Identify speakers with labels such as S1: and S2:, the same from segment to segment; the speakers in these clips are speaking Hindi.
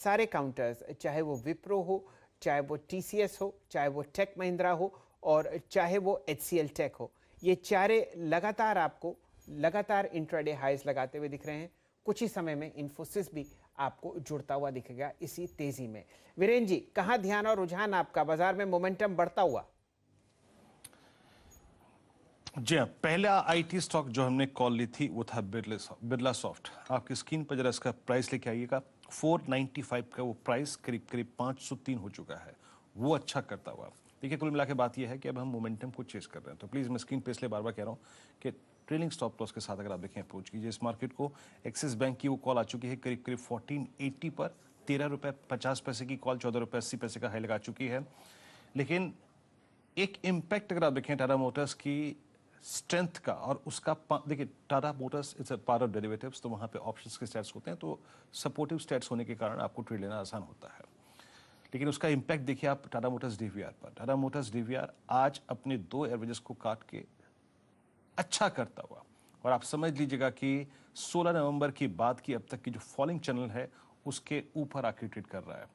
S1: सारे काउंटर्स, चाहे वो विप्रो हो, चाहे वो टीसीएस हो, चाहे वो टेक महिंद्रा हो और चाहे वो एचसीएल टेक हो, ये चारे लगातार आपको इंट्राडे हाइज लगाते हुए दिख रहे हैं। कुछ ही समय में इन्फोसिस भी आपको जुड़ता हुआ दिखेगा इसी तेजी में। वीरेंद्र जी, कहां ध्यान और रुझान आपका? बाजार में मोमेंटम बढ़ता हुआ।
S2: जी हाँ, पहला आईटी स्टॉक जो हमने कॉल ली थी वो था बिरला सॉफ्ट। आपकी स्क्रीन पर जरा इसका प्राइस लेके आइएगा। 495 का वो प्राइस करीब करीब 503 हो चुका है, वो अच्छा करता हुआ। देखिए, कुल मिला के बात ये है कि अब हम मोमेंटम को चेस कर रहे हैं, तो प्लीज़ मैं स्क्रीन पे इसलिए बार बार कह रहा हूँ कि ट्रेलिंग स्टॉप लॉस के साथ अगर आप देखें अप्रोच कीजिए इस मार्केट को। एक्सिस बैंक की वो कॉल आ चुकी है करीब करीब 1480 पर, 13 रुपये 50 पैसे की कॉल, 14 रुपये 80 पैसे का हाई लगा चुकी है। लेकिन एक इम्पैक्ट अगर आप देखें टाटा मोटर्स की स्ट्रेंथ का और उसका, देखिए Tata Motors it's a power of derivatives, तो वहाँ पे ऑप्शंस के स्टैट्स होते हैं, तो सपोर्टिव स्टैट्स होने के कारण आपको ट्रेड लेना आसान होता है। लेकिन उसका इम्पैक्ट देखिए आप टाटा मोटर्स डीवीआर पर। टाटा मोटर्स डीवीआर आज अपने 2 एवरेजेस को काट के अच्छा करता हुआ, और आप समझ लीजिएगा कि 16 नवंबर की बाद की अब तक की जो फॉलिंग चैनल है उसके ऊपर आके ट्रेड कर रहा है।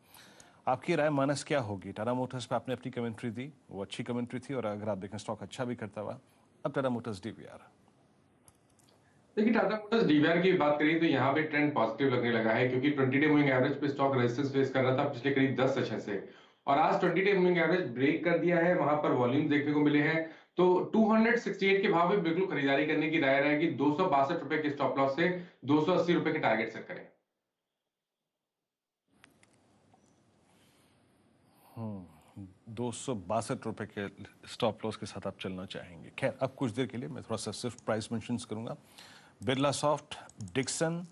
S2: आपकी राय मानस क्या होगी? टाटा मोटर्स पे आपने अपनी कमेंट्री दी, वो अच्छी कमेंट्री थी, और अगर आप देखें स्टॉक अच्छा भी करता हुआ। अब टाटा मोटर्स डीवीआर।
S3: देखिए, टाटा मोटर्स डीवीआर की बात करें तो यहाँ पे ट्रेंड पॉजिटिव लगने लगा है, क्योंकि 20 डे मूविंग एवरेज पे स्टॉक रेजिस्टेंस फेस कर रहा था पिछले करीब 10 सेशन से, और आज 20 डे मूविंग एवरेज ब्रेक कर दिया है। वहां पर वॉल्यूम देखने को मिले हैं, तो 268 के भाव में बिल्कुल खरीदारी करने की राय रहेगी। 262 रुपए के स्टॉप लॉस से 280 रुपए के टारगेट सेट करें।
S2: 262 रुपए के स्टॉप लॉस के साथ आप चलना चाहेंगे। खैर, अब कुछ देर के लिए मैं थोड़ा सा सिर्फ प्राइस मेंशन करूंगा। बिरला सॉफ्ट, डिक्सन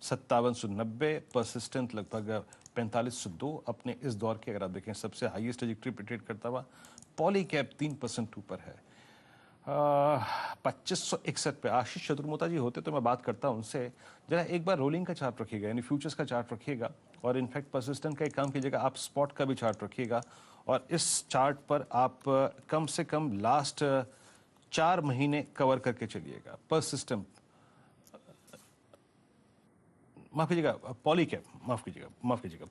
S2: 5790, परसिस्टेंट लगभग 4502 अपने इस दौर के अगर आप देखें सबसे हाईएस्ट ट्रेजेक्टरी पे ट्रेड करता हुआ। पॉलीकैब 3% ऊपर है 2561 पे। आशीष चतुर्मोता जी होते तो मैं बात करता उनसे, जरा एक बार रोलिंग का चार्ट रखिएगा, यानी फ्यूचर्स का चार्ट रखिएगा, और इनफैक्ट परसिस्टेंट का एक काम कीजिएगा, आप स्पॉट का भी चार्ट रखिएगा, और इस चार्ट पर आप कम से कम लास्ट 4 महीने कवर करके चलिएगा। परसिस्टेंट, माफ कीजिएगा, पॉलीकैब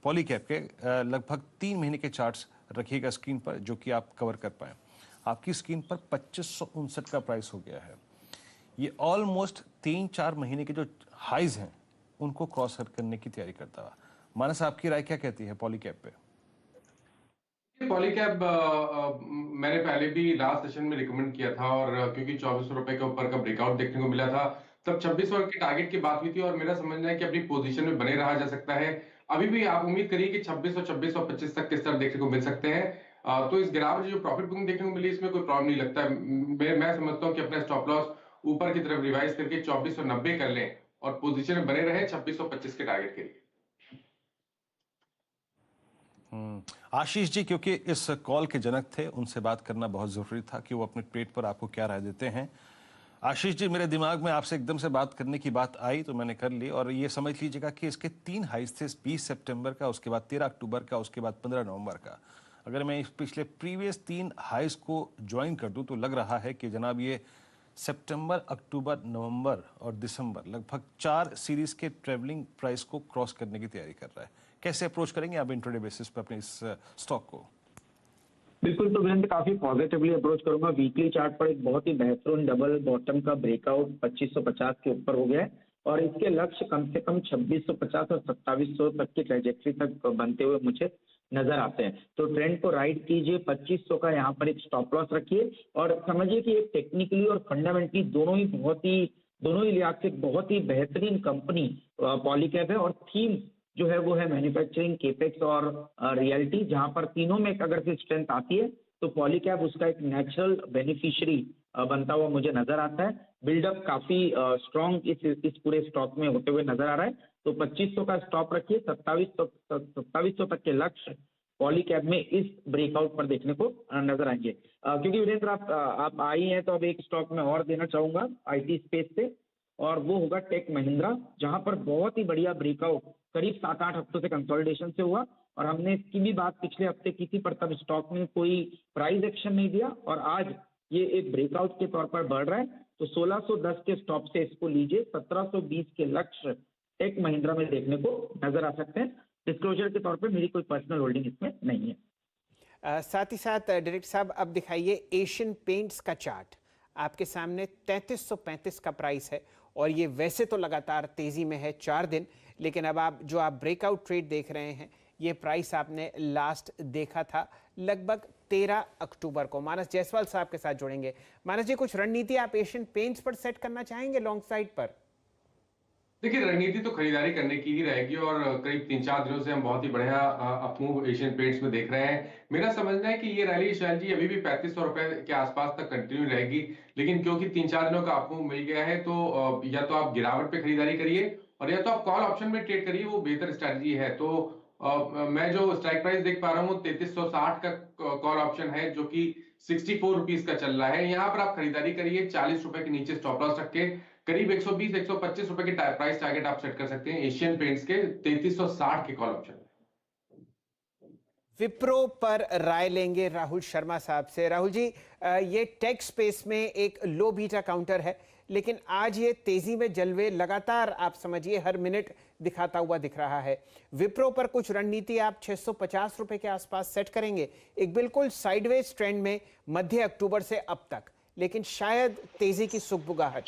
S2: पॉलीकैब के लगभग 3 महीने के चार्ट्स रखिएगा स्क्रीन पर, जो कि आप कवर कर पाए। आपकी स्क्रीन पर 2559 का प्राइस हो गया है। ये ऑलमोस्ट 3-4 महीने के जो हाइज हैं उनको क्रॉस करने की तैयारी करता हुआ। मानस, आपकी राय क्या कहती है पॉलीकैब पे?
S3: पॉलीकैब मैंने पहले भी लास्ट सेशन में रिकमेंड किया था, और क्योंकि 2400 रुपए के ऊपर का ब्रेकआउट देखने को मिला था, तब 2600 के टारगेट की बात हुई थी, और मेरा समझना है कि अपनी पोजीशन में बने रहा जा सकता है। अभी भी आप उम्मीद करिए कि 2600 2625 तक के स्तर देखने को मिल सकते हैं। तो इस गिरावट जो प्रॉफिट बुकिंग देखने को मिली, इसमें कोई प्रॉब्लम नहीं लगता है। मैं समझता हूँ कि अपना स्टॉप लॉस ऊपर की तरफ रिवाइज करके 2490 कर लें, और पोजीशन में बने रहे 2625 के टारगेट के लिए।
S2: आशीष जी, क्योंकि इस कॉल के जनक थे, उनसे बात करना बहुत जरूरी था कि वो अपने ट्रेड पर आपको क्या राय देते हैं। आशीष जी, मेरे दिमाग में आपसे एकदम से बात करने की बात आई तो मैंने कर ली, और ये समझ लीजिएगा कि इसके 3 हाइज थे, 20 सितंबर का, उसके बाद 13 अक्टूबर का, उसके बाद 15 नवंबर का। अगर मैं इस पिछले प्रीवियस 3 हाइज को ज्वाइन कर दूं तो लग रहा है कि जनाब ये सितंबर, अक्टूबर, नवंबर और दिसंबर लगभग 4 सीरीज के ट्रेवलिंग प्राइस को क्रॉस करने की तैयारी कर रहा है। कैसे अप्रोच करेंगे आप इंट्राडे बेसिस पर अपने इस स्टॉक को?
S4: बिल्कुल, तो वीरेंद्र काफी पॉजिटिवली अप्रोच करूंगा। वीकली चार्ट पर एक बहुत ही बेहतरीन डबल बॉटम का ब्रेकआउट 2550 के ऊपर हो गया है, और इसके लक्ष्य कम से कम 2650 और 2700 तक की ट्रेजेक्ट्री तक बनते हुए मुझे नजर आते हैं। तो ट्रेंड को राइड कीजिए, 2500 का यहाँ पर एक स्टॉप लॉस रखिए, और समझिए कि एक टेक्निकली और फंडामेंटली दोनों ही लिहाज से बहुत ही बेहतरीन कंपनी पॉलीकैब है, और थीम जो है वो है मैन्युफैक्चरिंग, केपेक्स और रियल्टी, जहां पर तीनों में अगर से स्ट्रेंथ आती है तो पॉलीकैब उसका एक नेचुरल बेनिफिशियरी बनता हुआ मुझे नजर आता है। बिल्डअप काफी स्ट्रॉन्ग इस पूरे स्टॉक में होते हुए नजर आ रहा है। तो 2500 का स्टॉप रखिए, 2700 तक के लक्ष्य पॉलीकैब में इस ब्रेकआउट पर देखने को नजर आएंगे। क्योंकि वीरेंद्र आप आई हैं, तो अब एक स्टॉक में और देना चाहूंगा आईटी स्पेस से, और वो होगा टेक महिंद्रा, जहां पर बहुत ही बढ़िया ब्रेकआउट करीब 7-8 हफ्तों से कंसोलिडेशन से हुआ, और हमने इसकी भी बात पिछले हफ्ते की थी, पर तब स्टॉक ने कोई प्राइस एक्शन नहीं दिया, और आज ये एक ब्रेकआउट के तौर पर बढ़ रहा है। तो 1610 के स्टॉप से इसको लीजिए, 1720 के लक्ष्य टेक महिंद्रा में देखने को नजर आ सकते हैं। डिस्क्लोजर के तौर पे मेरी कोई पर्सनल होल्डिंग इसमें नहीं है।
S1: साथ ही साथ डायरेक्टर साहब अब दिखाइए एशियन पेंट्स का चार्ट। आपके सामने 3335 का प्राइस है और ये वैसे तो लगातार तेजी में है 4 दिन, लेकिन अब आप ब्रेकआउट ट्रेड देख रहे हैं, ये प्राइस आपने लास्ट देखा था लगभग 13 अक्टूबर को। मानस जायसवाल साहब के साथ जुड़ेंगे। मानस जी, कुछ रणनीति आप एशियन पेंट्स पर सेट करना चाहेंगे लॉन्ग साइड पर?
S3: देखिए, रणनीति तो खरीदारी करने की ही रहेगी और करीब 3-4 दिनों से हम बहुत ही बढ़िया अपमूव एशियन पेंट्स में देख रहे हैं। मेरा समझना है कि ये रैली शायद जी अभी भी 3500 रुपए के आसपास तक कंटिन्यू रहेगी, लेकिन क्योंकि 3-4 दिनों का अपमूव मिल गया है तो या तो आप गिरावट पे खरीदारी करिए और या तो आप कॉल ऑप्शन में ट्रेड करिए, वो बेहतर स्ट्रैटेजी है। तो मैं जो स्ट्राइक प्राइस देख पा रहा हूँ 3360 का कॉल ऑप्शन है जो कि 64 रुपीज का चल रहा है। यहाँ पर आप खरीदारी करिए 40 रुपए के नीचे स्टॉप लॉस रख के, करीब 120-125 रुपए के प्राइस टारगेट आप सेट कर सकते हैं एशियन पेंट्स के 3360 के कॉल ऑप्शन।
S1: विप्रो पर राय लेंगे राहुल शर्मा साहब से। राहुल जी, ये टेक स्पेस में एक लो बीटा काउंटर है, लेकिन आज ये तेजी में जलवे लगातार आप समझिए हर मिनट दिखाता हुआ दिख रहा है। विप्रो पर कुछ रणनीति आप 650 रुपए के आसपास सेट करेंगे, एक बिल्कुल साइडवेज ट्रेंड में मध्य अक्टूबर से अब तक, लेकिन शायद तेजी की सुगबुगाहट।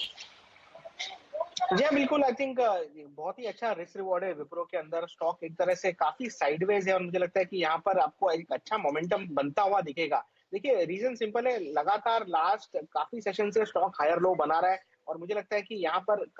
S5: जी हाँ, बिल्कुल। आई थिंक बहुत ही अच्छा रिस्क रिवॉर्ड है विप्रो के अंदर। स्टॉक एक तरह से काफी साइडवेज है और मुझे लगता है कि यहाँ पर आपको एक अच्छा मोमेंटम बनता हुआ दिखेगा। देखिए, रीजन सिंपल है, लगातार लास्ट काफी सेशन से स्टॉक हायर लो बना रहा है और मुझे लगता है कि यहाँ पर कल